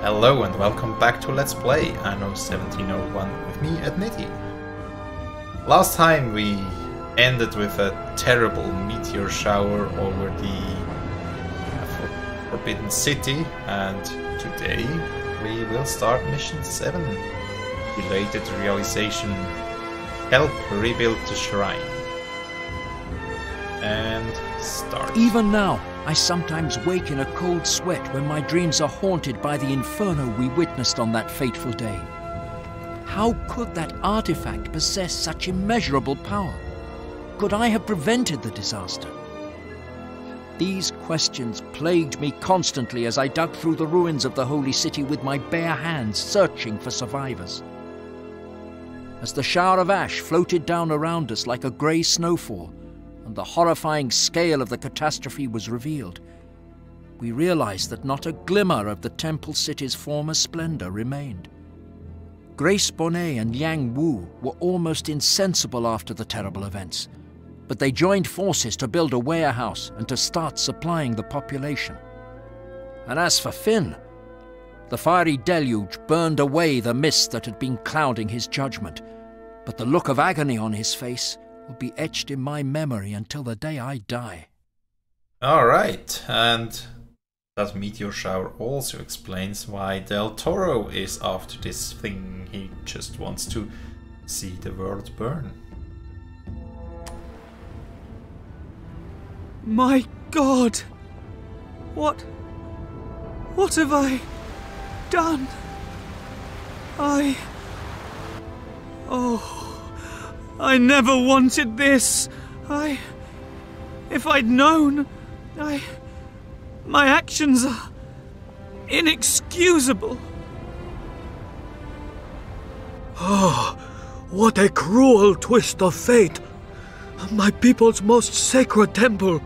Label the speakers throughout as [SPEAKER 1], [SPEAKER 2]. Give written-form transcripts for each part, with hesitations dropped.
[SPEAKER 1] Hello and welcome back to Let's Play Anno 1701 with me, Adnidi. Last time we ended with a terrible meteor shower over the Forbidden City, and today we will start mission 7. Belated Realisation. Help rebuild the shrine. And start.
[SPEAKER 2] Even now, I sometimes wake in a cold sweat when my dreams are haunted by the inferno we witnessed on that fateful day. How could that artifact possess such immeasurable power? Could I have prevented the disaster? These questions plagued me constantly as I dug through the ruins of the Holy City with my bare hands, searching for survivors. As the shower of ash floated down around us like a grey snowfall, and the horrifying scale of the catastrophe was revealed, we realized that not a glimmer of the temple city's former splendor remained. Grace Bonnet and Yang Wu were almost insensible after the terrible events, but they joined forces to build a warehouse and to start supplying the population. And as for Finn, the fiery deluge burned away the mist that had been clouding his judgment, but the look of agony on his face will be etched in my memory until the day I die.
[SPEAKER 1] Alright, and that meteor shower also explains why Del Toro is after this thing. He just wants to see the world burn.
[SPEAKER 3] My God! What have I done? I never wanted this. If I'd known, my actions are inexcusable.
[SPEAKER 4] Oh, what a cruel twist of fate. My people's most sacred temple.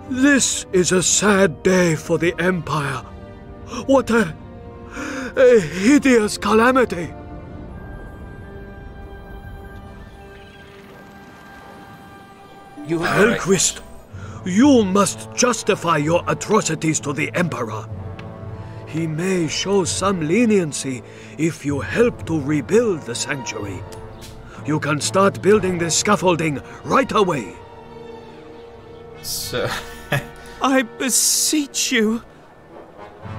[SPEAKER 4] This is a sad day for the Empire. What a hideous calamity. Helquist, you must justify your atrocities to the Emperor. He may show some leniency if you help to rebuild the sanctuary. You can start building the scaffolding right away.
[SPEAKER 1] So...
[SPEAKER 3] I beseech you.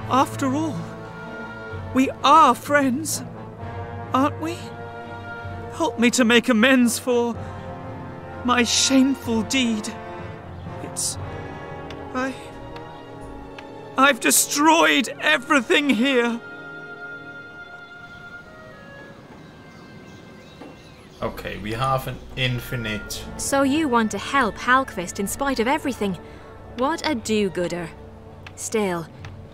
[SPEAKER 3] After all, we are friends, aren't we? Help me to make amends for my shameful deed. I've destroyed everything here.
[SPEAKER 1] Okay, we have an infinite...
[SPEAKER 5] So you want to help Halkvist in spite of everything? What a do-gooder. Still,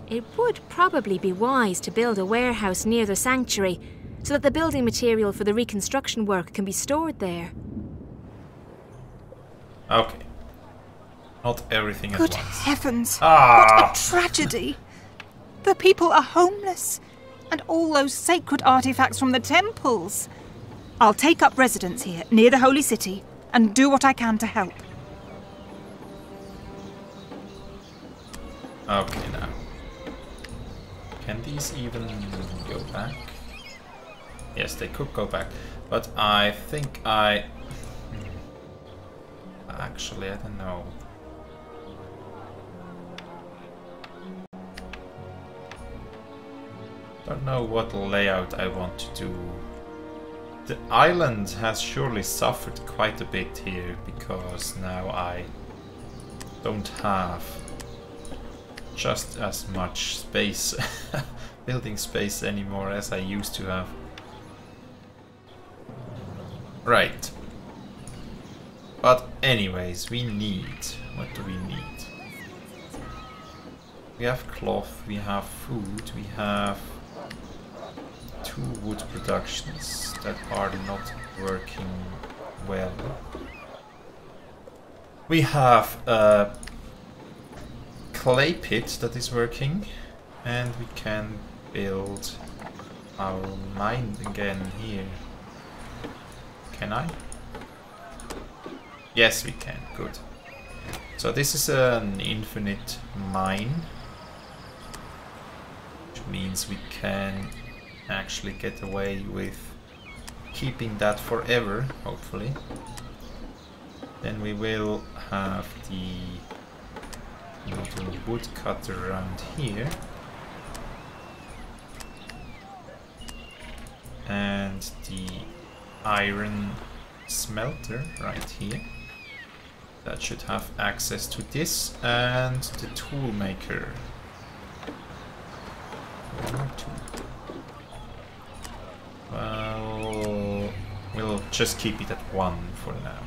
[SPEAKER 5] it would probably be wise to build a warehouse near the sanctuary so that the building material for the reconstruction work can be stored there.
[SPEAKER 1] Okay. Not everything at once.
[SPEAKER 6] Good heavens!
[SPEAKER 1] Ah.
[SPEAKER 6] What a tragedy! The people are homeless, and all those sacred artifacts from the temples. I'll take up residence here, near the Holy City, and do what I can to help.
[SPEAKER 1] Okay, now. Can these even go back? Yes, they could go back, but I think actually, I don't know. Don't know what layout I want to do. The island has surely suffered quite a bit here, because now I don't have just as much space, building space anymore as I used to have. Right. But anyways, we need... what do we need? We have cloth, we have food, we have 2 wood productions that are not working well. We have a clay pit that is working, and we can build our mine again here. Can I? Yes, we can. Good. So this is an infinite mine. means we can actually get away with keeping that forever, hopefully. Then we will have the little woodcutter around here. And the iron smelter right here. That should have access to this, and the tool maker. 1 or 2. Well, we'll just keep it at 1 for now.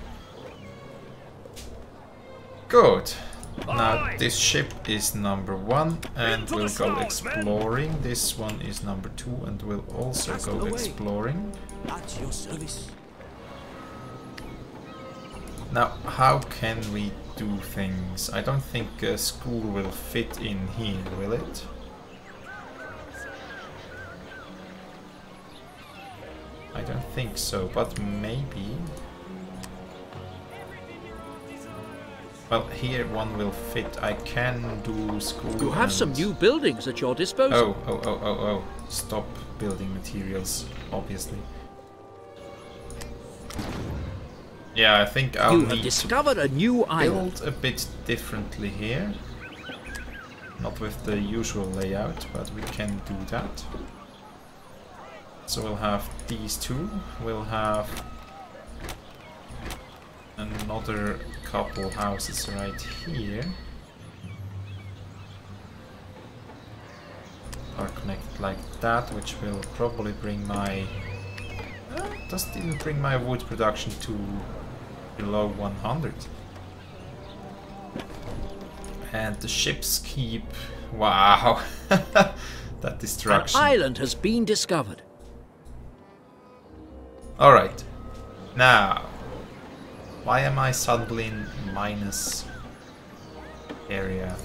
[SPEAKER 1] Good. Now this ship is number 1 and we'll go exploring. This one is number 2 and we'll also go exploring.
[SPEAKER 7] At your service.
[SPEAKER 1] Now, how can we do things? I don't think a school will fit in here, will it? I don't think so, but maybe... Well, here one will fit. I can do school.
[SPEAKER 2] You have some new buildings at your disposal.
[SPEAKER 1] Oh. Stop building materials, obviously. Yeah, I think I'll
[SPEAKER 2] You have discovered a new island.
[SPEAKER 1] build a bit differently here. Not with the usual layout, but we can do that. So we'll have these two. We'll have another couple houses right here. Are connected like that, which will probably bring my... doesn't even bring my wood production to below 100. And the ships keep... Wow! That destruction.
[SPEAKER 2] An island has been discovered.
[SPEAKER 1] Alright. Now... Why am I suddenly in minus area?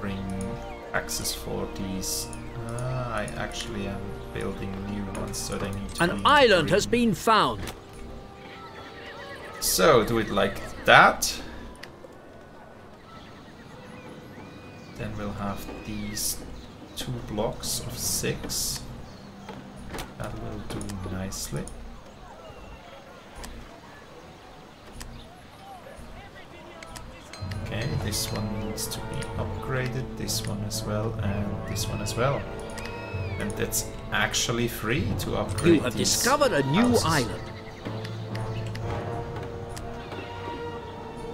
[SPEAKER 1] Bring access for these. I actually am building new ones, so they need to
[SPEAKER 2] An island has been found.
[SPEAKER 1] So do it like that. Then we'll have these 2 blocks of 6. That will do nicely. Okay, this one needs to be upgraded, this one as well, and this one as well. And that's actually free to upgrade.
[SPEAKER 2] You have discovered a new island.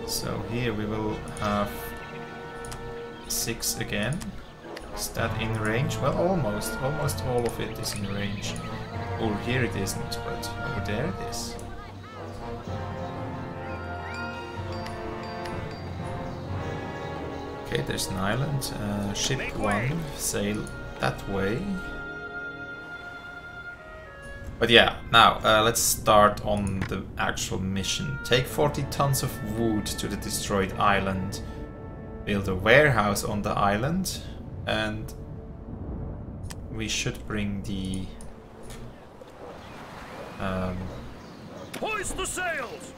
[SPEAKER 1] So here we will have 6 again. Is that in range? Well, almost all of it is in range. Or here it isn't, but over there it is. Okay, there's an island. Ship 1, sail that way. But yeah, now let's start on the actual mission. Take 40 tons of wood to the destroyed island. Build a warehouse on the island. And we should bring the...
[SPEAKER 7] Hoist the sails!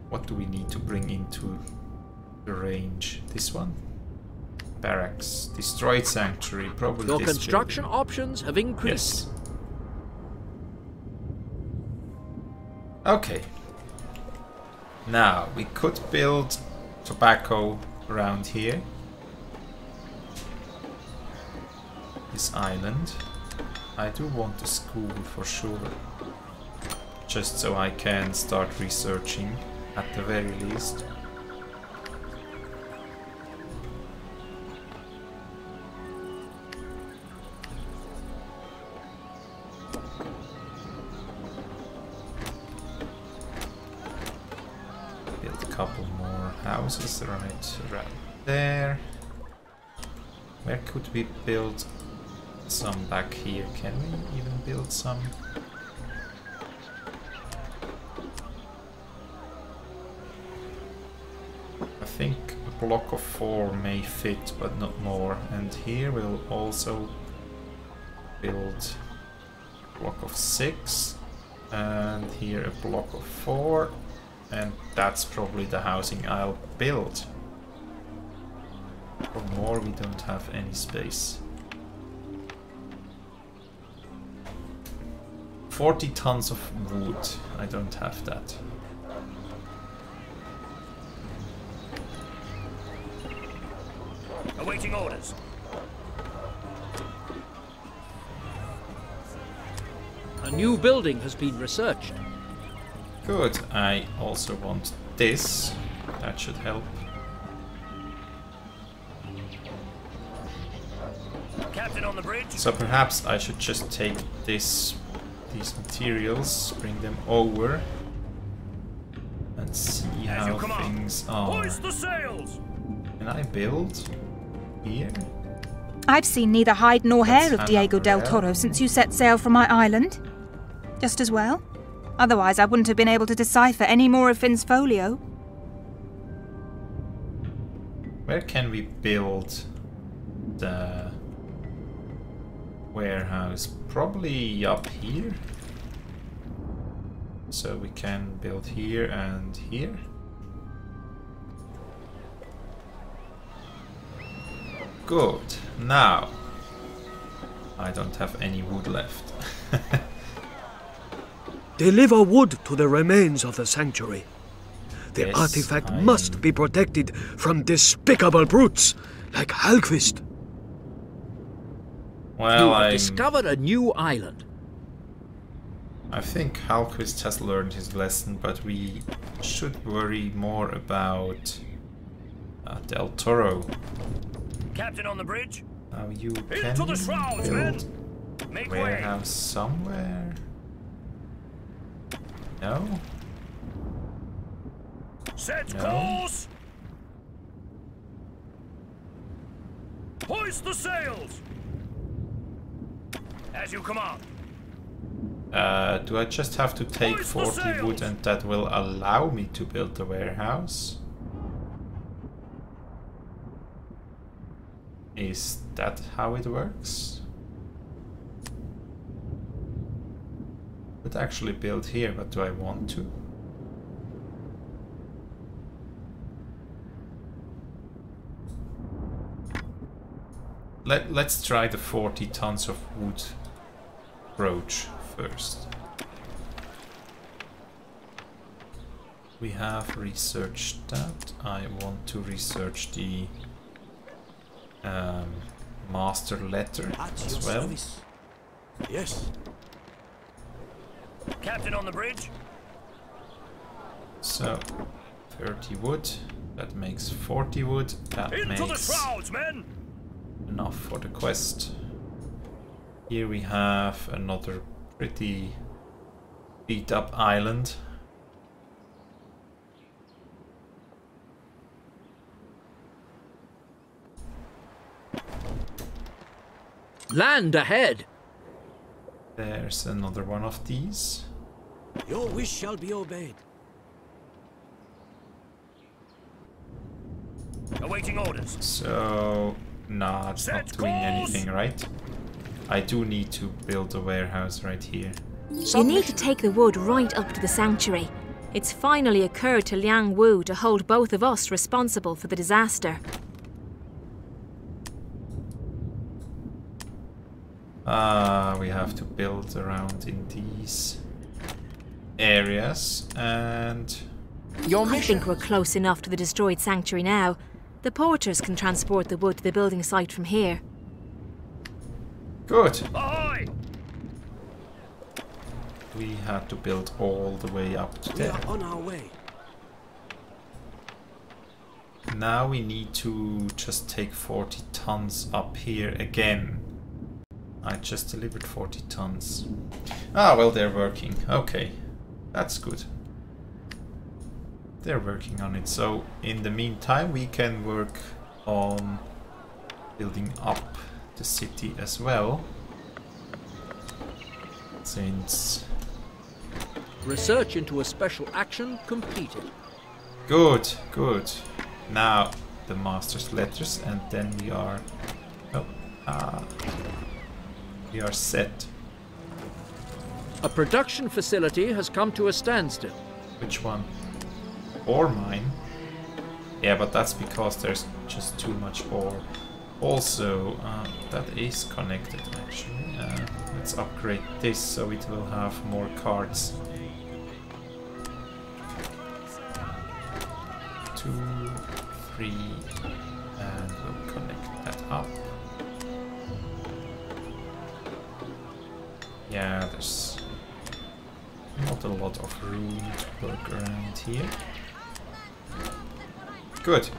[SPEAKER 1] What do we need to bring into the range? This one? Barracks. Destroyed sanctuary. Probably
[SPEAKER 2] Your
[SPEAKER 1] this
[SPEAKER 2] construction
[SPEAKER 1] building.
[SPEAKER 2] options have increased.
[SPEAKER 1] Yes. Okay. Now, we could build tobacco around here. This island. I do want a school for sure. Just so I can start researching at the very least. Build a couple more houses right around there. Where could we build some back here? Can we even build some? I think a block of 4 may fit, but not more. And here we'll also build a block of 6. And here a block of 4. And that's probably the housing I'll build. For more, we don't have any space. 40 tons of wood. I don't have that.
[SPEAKER 7] Awaiting orders.
[SPEAKER 2] A new building has been researched.
[SPEAKER 1] Good. I also want this. That should help.
[SPEAKER 7] Captain on the bridge.
[SPEAKER 1] So perhaps I should just take these materials, bring them over, and see how things are.
[SPEAKER 7] Hoist the sails.
[SPEAKER 1] Can I build here?
[SPEAKER 6] I've seen neither hide nor hair
[SPEAKER 1] That's
[SPEAKER 6] of Diego del
[SPEAKER 1] Anna
[SPEAKER 6] Toro since you set sail from my island. Just as well. Otherwise, I wouldn't have been able to decipher any more of Finn's folio.
[SPEAKER 1] Where can we build the warehouse? Probably up here. So we can build here and here. Good. Now, I don't have any wood left.
[SPEAKER 4] Deliver wood to the remains of the sanctuary. The
[SPEAKER 1] Yes,
[SPEAKER 4] artifact
[SPEAKER 1] I
[SPEAKER 4] must
[SPEAKER 1] am-
[SPEAKER 4] be protected from despicable brutes like Halquist.
[SPEAKER 1] Well,
[SPEAKER 2] You have discovered a new island.
[SPEAKER 1] I think Halquist has learned his lesson, but we should worry more about Del Toro.
[SPEAKER 7] Captain on the bridge.
[SPEAKER 1] Now you
[SPEAKER 7] Into
[SPEAKER 1] can
[SPEAKER 7] the shrouds, men.
[SPEAKER 1] build
[SPEAKER 7] Make
[SPEAKER 1] warehouse
[SPEAKER 7] way.
[SPEAKER 1] somewhere. No?
[SPEAKER 7] Set
[SPEAKER 1] No.
[SPEAKER 7] course. Hoist the sails. As you command.
[SPEAKER 1] Do I just have to take
[SPEAKER 7] Hoist the
[SPEAKER 1] 40 wood
[SPEAKER 7] sails.
[SPEAKER 1] and that will allow me to build the warehouse? Is that how it works? Could actually build here, but do I want to? Let's try the 40 tons of wood approach first. We have researched that. I want to research the master letter
[SPEAKER 7] At your
[SPEAKER 1] as well.
[SPEAKER 7] service. Yes. Captain on the bridge.
[SPEAKER 1] So 30 wood, that makes 40 wood, that
[SPEAKER 7] Into the
[SPEAKER 1] makes
[SPEAKER 7] shrouds, men.
[SPEAKER 1] enough for the quest. Here we have another pretty beat up island.
[SPEAKER 2] Land ahead.
[SPEAKER 1] There's another one of these.
[SPEAKER 7] Your wish shall be obeyed. Awaiting orders.
[SPEAKER 1] So, nah, it's not
[SPEAKER 7] Set
[SPEAKER 1] doing
[SPEAKER 7] course!
[SPEAKER 1] anything, right? I do need to build a warehouse right here.
[SPEAKER 5] You need to take the wood right up to the sanctuary. It's finally occurred to Liang Wu to hold both of us responsible for the disaster.
[SPEAKER 1] We have to build around in these areas, and
[SPEAKER 2] Your
[SPEAKER 5] I
[SPEAKER 2] mission.
[SPEAKER 5] think we're close enough to the destroyed sanctuary now. The porters can transport the wood to the building site from here.
[SPEAKER 1] good.
[SPEAKER 7] Ahoy!
[SPEAKER 1] We had to build all the way up to
[SPEAKER 7] We
[SPEAKER 1] there.
[SPEAKER 7] are on our way.
[SPEAKER 1] Now we need to just take 40 tons up here again. I just delivered 40 tons. Ah, well, they're working. Okay, that's good. They're working on it. So in the meantime, we can work on building up the city as well. Since...
[SPEAKER 2] Research into a special action completed.
[SPEAKER 1] Good, good. Now the master's letters, and then we are... Oh, we are set.
[SPEAKER 2] A production facility has come to a standstill.
[SPEAKER 1] Which one? ore mine. Yeah, but that's because there's just too much ore. Also, that is connected actually. Let's upgrade this so it will have more cards. 2, 3, and we'll connect that up. Yeah, there's not a lot of room to work around here. Good.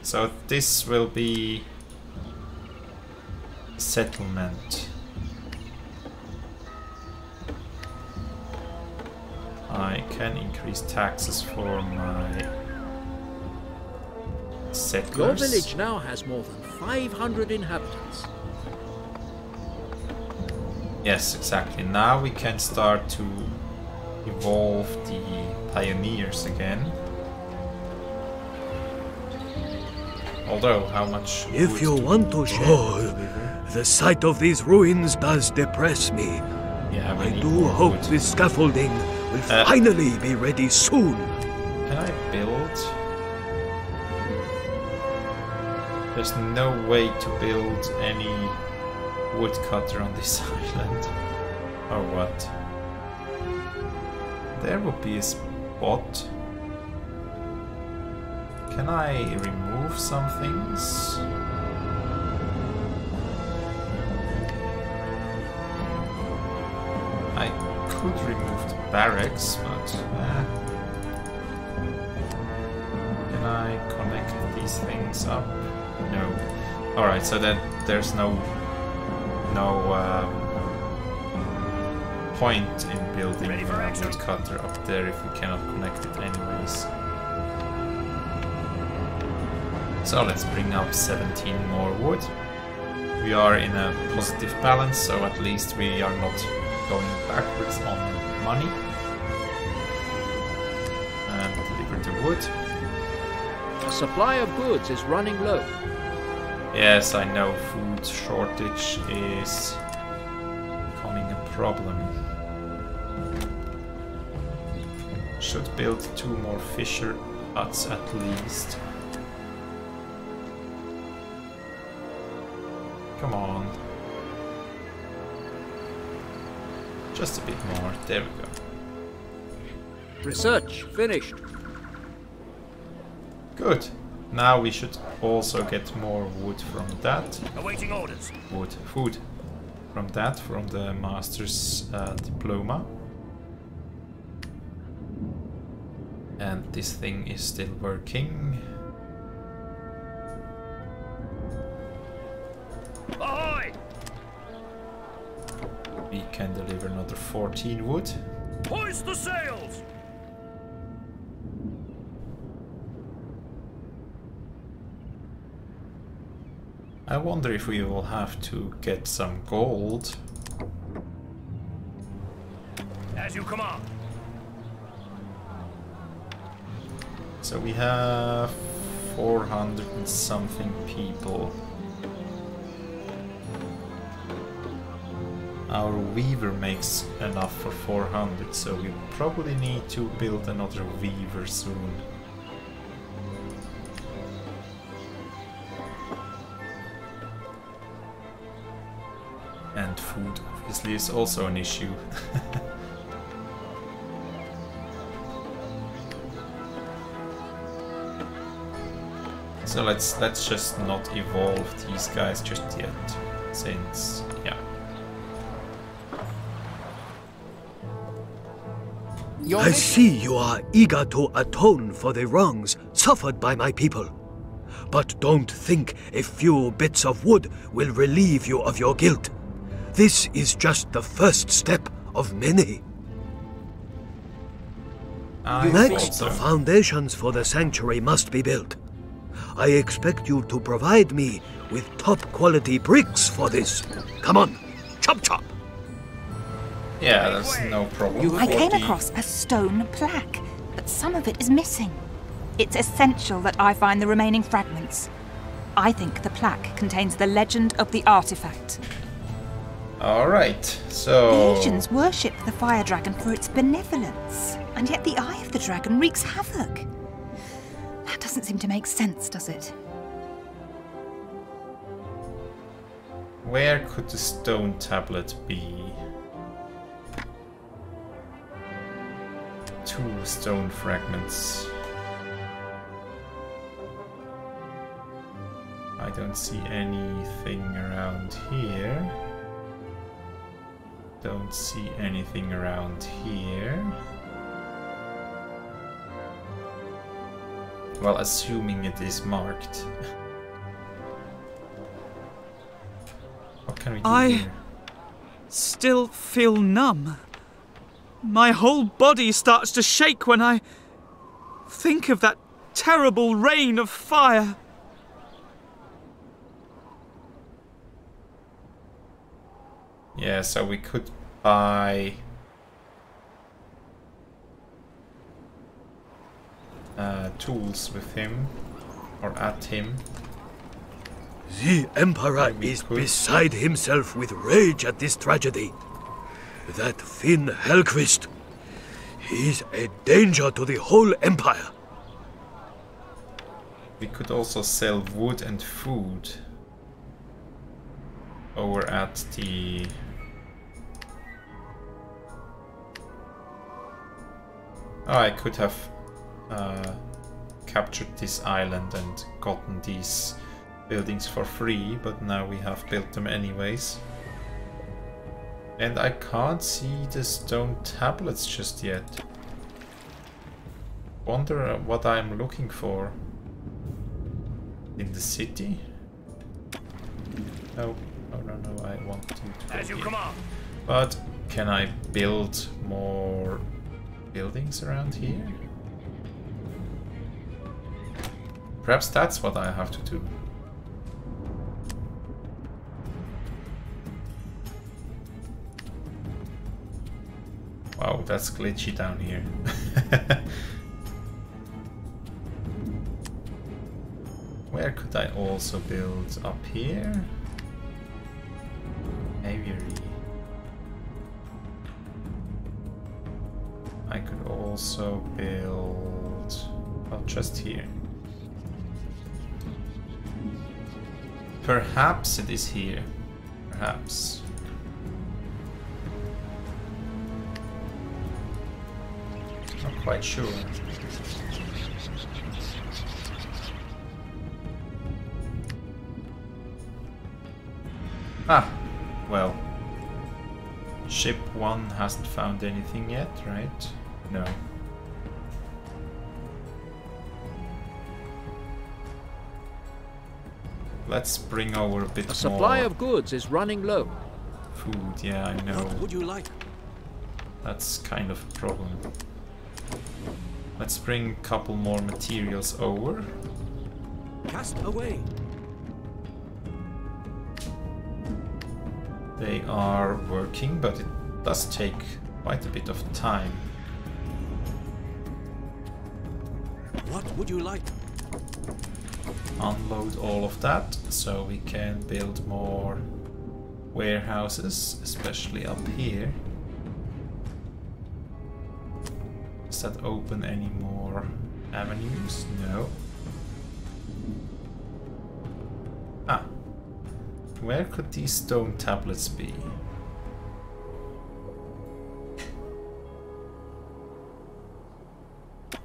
[SPEAKER 1] So this will be settlement. I can increase taxes for my settlers.
[SPEAKER 2] Your village now has more than 500 inhabitants.
[SPEAKER 1] Yes, exactly. Now we can start to evolve the pioneers again. Although, how much...
[SPEAKER 4] If you want to share, the sight of these ruins does depress me.
[SPEAKER 1] Yeah,
[SPEAKER 4] I do hope
[SPEAKER 1] wood.
[SPEAKER 4] this scaffolding will finally be ready soon.
[SPEAKER 1] Can I build? There's no way to build any woodcutter on this island. Or what? There would be a spot. Can I remove some things? I could remove the barracks, but can I connect these things up? No. Alright, so then there's no point in building a woodcutter up there if we cannot connect it anyways. So let's bring up 17 more wood. We are in a positive balance, so at least we are not going backwards on money. And deliver the wood.
[SPEAKER 2] The supply of goods is running low.
[SPEAKER 1] Yes, I know food shortage is becoming a problem. Should build 2 more fisher huts at least. Come on. Just a bit more. There we go.
[SPEAKER 2] Research finished.
[SPEAKER 1] Good. Now we should also get more wood from that.
[SPEAKER 7] Awaiting orders.
[SPEAKER 1] Food. From that, from the master's diploma. And this thing is still working.
[SPEAKER 7] Ahoy!
[SPEAKER 1] We can deliver another 14 wood.
[SPEAKER 7] Hoist the sails!
[SPEAKER 1] I wonder if we will have to get some gold.
[SPEAKER 7] As you command.
[SPEAKER 1] So we have 400 and something people. Our weaver makes enough for 400, so we probably need to build another weaver soon. And food obviously is also an issue. So let's just not evolve these guys just yet, since yeah.
[SPEAKER 4] I see you are eager to atone for the wrongs suffered by my people. But don't think a few bits of wood will relieve you of your guilt. This is just the first step of many. Next, the foundations for the sanctuary must be built. I expect you to provide me with top-quality bricks for this. Come on, chop chop!
[SPEAKER 1] Yeah, that's no problem.
[SPEAKER 6] I came across a stone plaque, but some of it is missing. It's essential that I find the remaining fragments. I think the plaque contains the legend of the artifact.
[SPEAKER 1] Alright, so...
[SPEAKER 6] The Asians worship the fire dragon for its benevolence, and yet the eye of the dragon wreaks havoc. That doesn't seem to make sense, does it?
[SPEAKER 1] Where could the stone tablet be? 2 stone fragments. I don't see anything around here. Don't see anything around here. Well, assuming it is marked. What can we do here?
[SPEAKER 3] Still feel numb. My whole body starts to shake when I think of that terrible rain of fire.
[SPEAKER 1] Yeah, so we could buy tools with him, or at him.
[SPEAKER 4] The Emperor is beside himself with rage at this tragedy. That Finn Helquist, he's a danger to the whole Empire.
[SPEAKER 1] We could also sell wood and food over at the... Oh, I could have captured this island and gotten these buildings for free, but now we have built them anyways. And I can't see the stone tablets just yet. Wonder what I'm looking for. In the city? No, no, I want you to
[SPEAKER 7] As you
[SPEAKER 1] here.
[SPEAKER 7] command.
[SPEAKER 1] But can I build more buildings around here? Perhaps that's what I have to do. Wow, that's glitchy down here. Where could I also build? Up here? Aviary. I could also build... well, just here. Perhaps it is here. Perhaps. Not quite sure. Ah, well. Ship 1 hasn't found anything yet, right? No. Let's bring over a bit more.
[SPEAKER 2] The supply of goods is running low.
[SPEAKER 1] Food, yeah, I know.
[SPEAKER 2] What would you like?
[SPEAKER 1] That's kind of a problem. Let's bring a couple more materials over.
[SPEAKER 2] Cast away.
[SPEAKER 1] They are working, but it does take quite a bit of time.
[SPEAKER 2] What would you like?
[SPEAKER 1] Unload all of that so we can build more warehouses, especially up here. Does that open any more avenues? No. Ah. Where could these stone tablets be?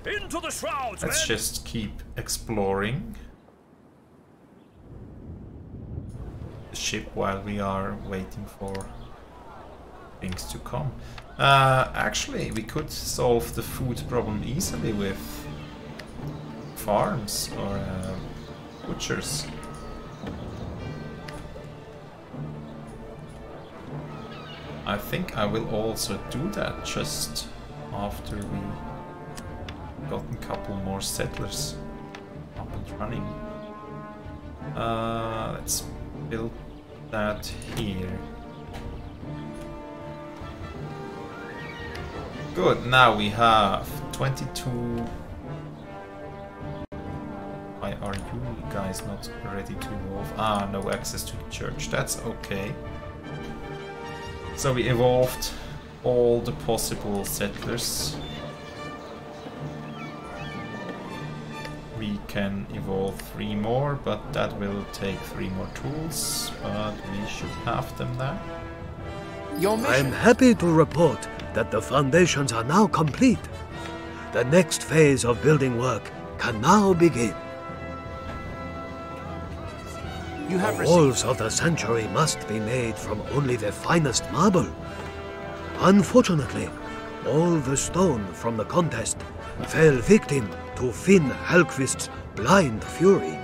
[SPEAKER 7] Into the shrouds,
[SPEAKER 1] Let's
[SPEAKER 7] men!
[SPEAKER 1] just keep exploring the ship while we are waiting for things to come. Actually, we could solve the food problem easily with farms or butchers. I think I will also do that just after we gotten a couple more settlers up and running. Let's build that here. Good, now we have 22. Why are you guys not ready to evolve? Ah, no access to the church, that's okay. So we evolved all the possible settlers. we can evolve 3 more, but that will take 3 more tools, but we should have them now.
[SPEAKER 4] I'm happy to report that the foundations are now complete. The next phase of building work can now begin. The walls of the sanctuary must be made from only the finest marble. Unfortunately, all the stone from the contest fell victim to Finn Halkvist's blind fury.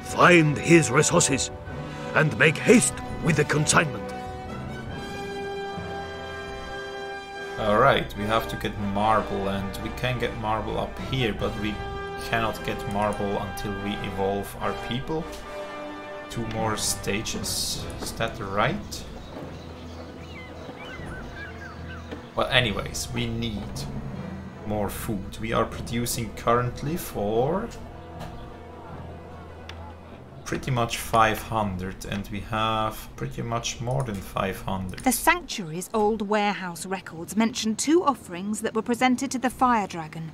[SPEAKER 4] Find his resources and make haste with the consignment.
[SPEAKER 1] Alright, we have to get marble, and we can get marble up here, but we cannot get marble until we evolve our people. 2 more stages, is that right? Well, anyways, we need more food. We are producing currently for pretty much 500, and we have pretty much more than 500.
[SPEAKER 6] The sanctuary's old warehouse records mention 2 offerings that were presented to the fire dragon: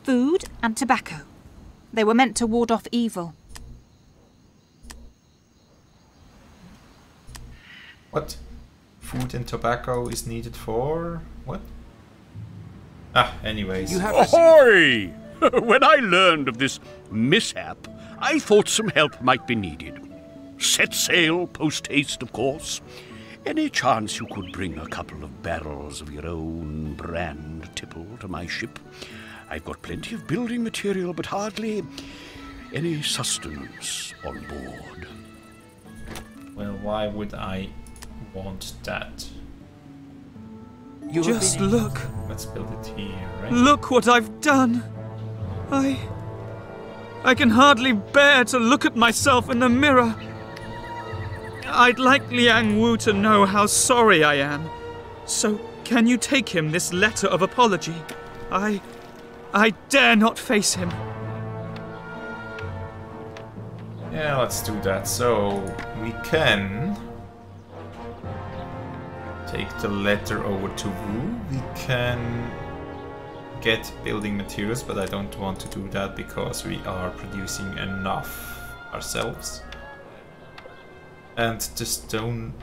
[SPEAKER 6] food and tobacco. They were meant to ward off evil.
[SPEAKER 1] What? Food and tobacco is needed for what? Ah, anyways.
[SPEAKER 8] Ahoy! When I learned of this mishap, I thought some help might be needed. Set sail post-haste, of course. Any chance you could bring a couple of barrels of your own brand tipple to my ship? I've got plenty of building material, but hardly any sustenance on board.
[SPEAKER 1] Well, why would I want that?
[SPEAKER 3] Just look.
[SPEAKER 1] Let's build it here, right?
[SPEAKER 3] Look what I've done. I can hardly bear to look at myself in the mirror. I'd like Liang Wu to know how sorry I am. So, can you take him this letter of apology? I dare not face him.
[SPEAKER 1] Yeah, let's do that. So, we can take the letter over to Wu. We can get building materials, but I don't want to do that because we are producing enough ourselves. And the stone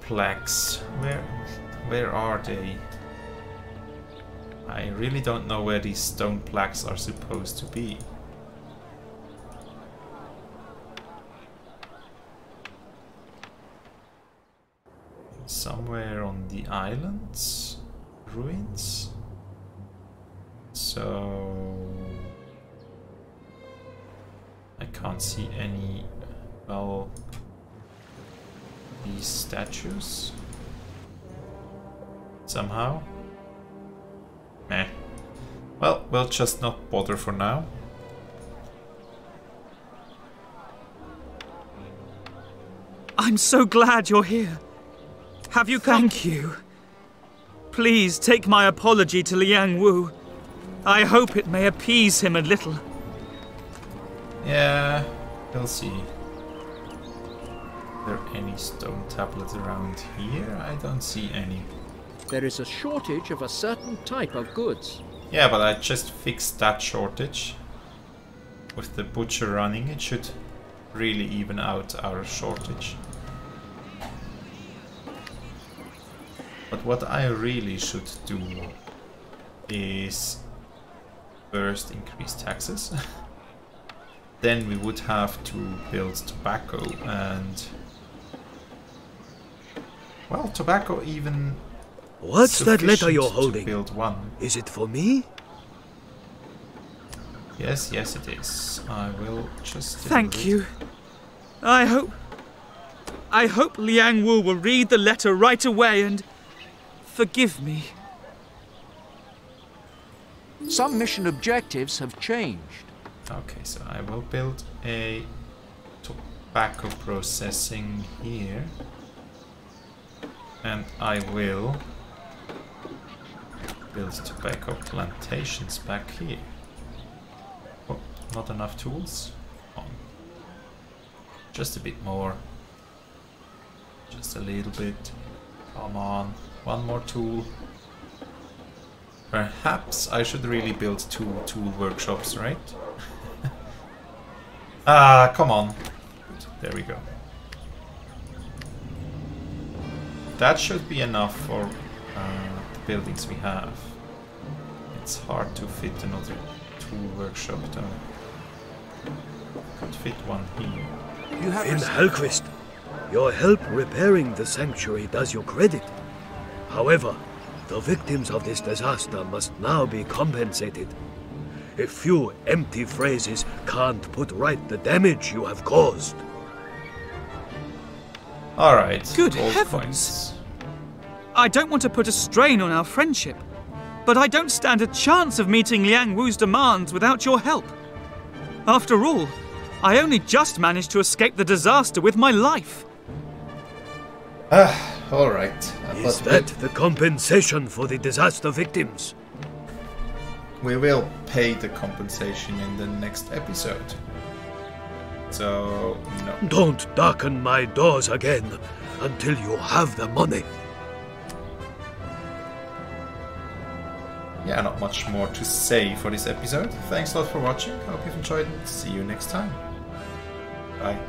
[SPEAKER 1] plaques, where are they? I really don't know where these stone plaques are supposed to be. Somewhere on the islands? Ruins? So I can't see any, well, these statues somehow. Meh. Well, we'll just not bother for now.
[SPEAKER 3] I'm so glad you're here. Have you come? Thank you. Please take my apology to Liang Wu. I hope it may appease him a little.
[SPEAKER 1] Yeah, we'll see. Are there any stone tablets around here? I don't see any.
[SPEAKER 2] There is a shortage of a certain type of goods.
[SPEAKER 1] Yeah, but I just fixed that shortage. With the butcher running, it should really even out our shortage. But what I really should do is first increase taxes. Then we would have to build tobacco, and well, tobacco even.
[SPEAKER 4] What's that letter you're holding?
[SPEAKER 1] Build one.
[SPEAKER 4] Is it for me?
[SPEAKER 1] Yes, yes it is. I will just...
[SPEAKER 3] Thank you. I hope Liang Wu will read the letter right away and forgive me.
[SPEAKER 2] Some mission objectives have changed.
[SPEAKER 1] Okay, so I will build a tobacco processing here. And I will build tobacco plantations back here. Oh, not enough tools? Come on. Just a bit more. Just a little bit. Come on. One more tool. Perhaps I should really build 2 tool workshops, right? Ah, come on. There we go. That should be enough for the buildings we have. It's hard to fit another tool workshop though. Could fit one here.
[SPEAKER 4] In Helquist, your help repairing the sanctuary does you credit. However, the victims of this disaster must now be compensated. A few empty phrases can't put right the damage you have caused.
[SPEAKER 1] Alright.
[SPEAKER 3] Good
[SPEAKER 1] gold
[SPEAKER 3] heavens!
[SPEAKER 1] coins.
[SPEAKER 3] I don't want to put a strain on our friendship, but I don't stand a chance of meeting Liang Wu's demands without your help. After all, I only just managed to escape the disaster with my life.
[SPEAKER 1] Alright.
[SPEAKER 4] Is that the compensation for the disaster victims?
[SPEAKER 1] We will pay the compensation in the next episode. So, no.
[SPEAKER 4] Don't darken my doors again until you have the money.
[SPEAKER 1] Yeah, not much more to say for this episode. Thanks a lot for watching. Hope you've enjoyed it. See you next time. Bye.